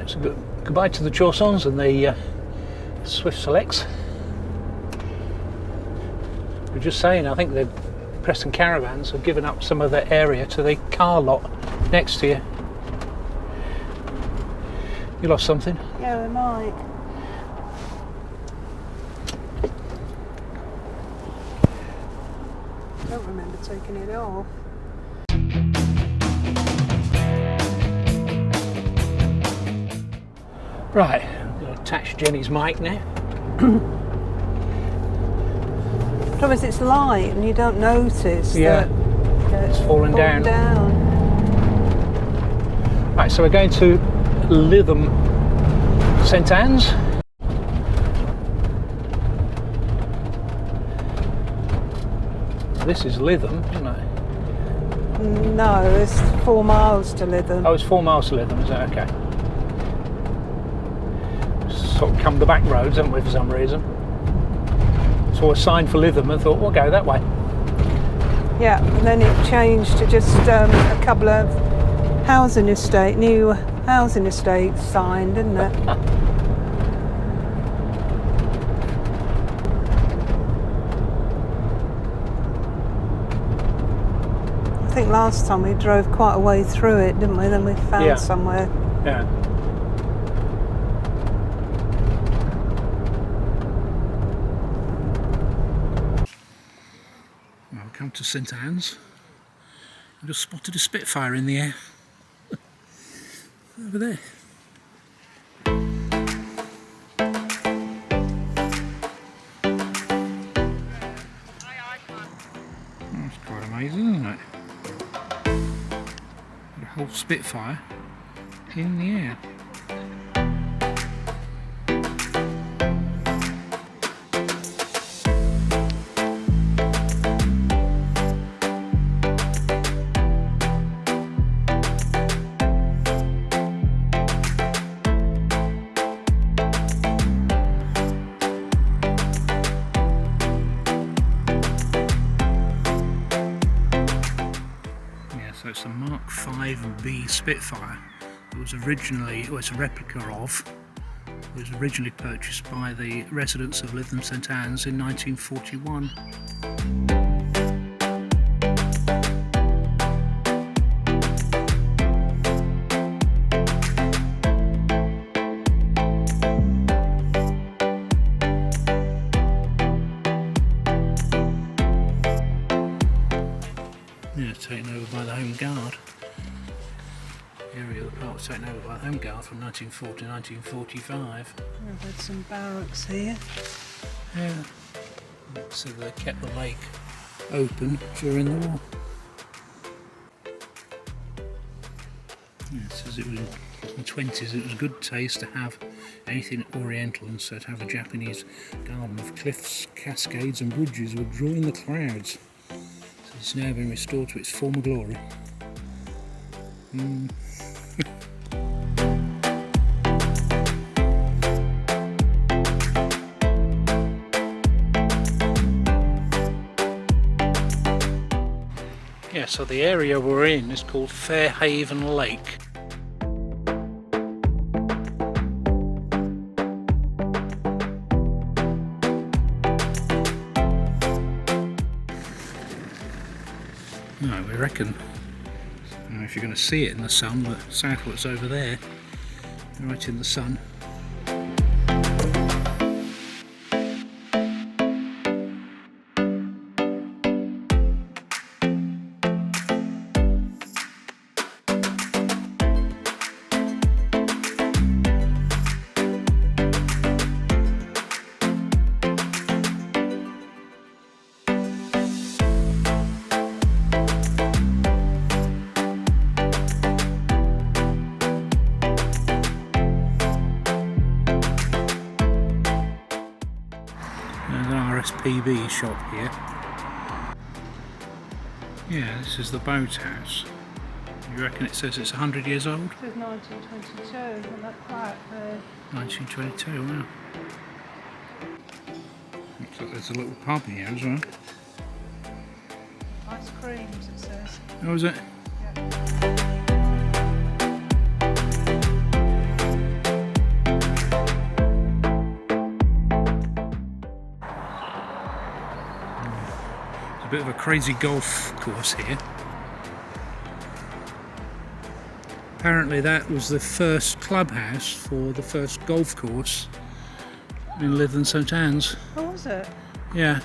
Right, so goodbye to the Chaussons and the Swift Selects. We're just saying, I think the Preston Caravans have given up some of their area to the car lot next to you. You lost something? Yeah, we might. I don't remember taking it off. Right, I'm going to attach Jenny's mic now. The problem is it's light and you don't notice that it's fallen down. down. Right, so we're going to Lytham St Annes. This is Lytham, isn't it? No, it's 4 miles to Lytham. Oh, it's 4 miles to Lytham, is that okay? Sort of come the back roads, haven't we, for some reason? Saw a sign for Lytham and thought, we'll go that way. Yeah, and then it changed to just a couple of new housing estates signed, didn't it? I think last time we drove quite a way through it, didn't we? Then we found somewhere. Yeah. Well, come to St Annes. I just spotted a Spitfire in the air. Over there. That's quite amazing, isn't it? A whole Spitfire in the air. So it's a Mark 5B Spitfire. It was originally, well, it's a replica of, it was originally purchased by the residents of Lytham St Annes in 1941. Yeah, taken over by the Home Guard. The area of the park was taken over by the Home Guard from 1940 to 1945. We've had some barracks here. Yeah. So they kept the lake open during the war. Yeah, it says it was in the 20s, it was good taste to have anything oriental, and so to have a Japanese garden of cliffs, cascades and bridges would draw in the crowds. It's now been restored to its former glory. Yeah, so the area we're in is called Fairhaven Lake. No, we reckon, I don't know if you're going to see it in the sun, but Southwark's over there, right in the sun. PB shop here. Yeah, this is the boathouse. You reckon it says it's 100 years old? It says 1922 on that plaque there. 1922, wow. Looks like there's a little pub here as well. Ice creams, it says. Oh, is it? Yeah. bit of a crazy golf course here. Apparently that was the first clubhouse for the first golf course in Lytham St Annes. Oh, was it? Yeah.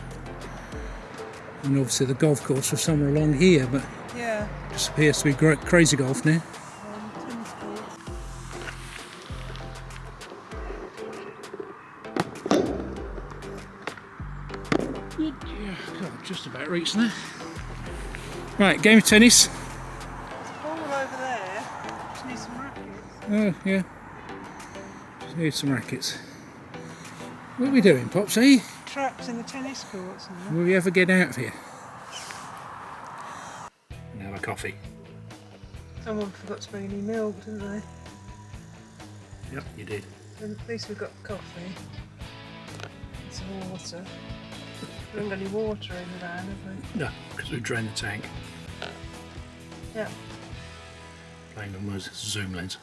And obviously the golf course was somewhere along here, but Yeah. just appears to be crazy golf now. Tennis courts. Yeah, God, just about reaching there. Right, game of tennis. There's a ball over there. Just need some rackets. Oh, yeah. Just need some rackets. What are we doing, Pops, eh? Traps in the tennis courts and that. Will we ever get out of here? And have a coffee. Someone forgot to bring any milk, didn't they? Yep, you did. And at least we've got coffee. And some water. We haven't got any water in the van, have we? No, because we drained the tank. Yeah. Playing on those zoom lens.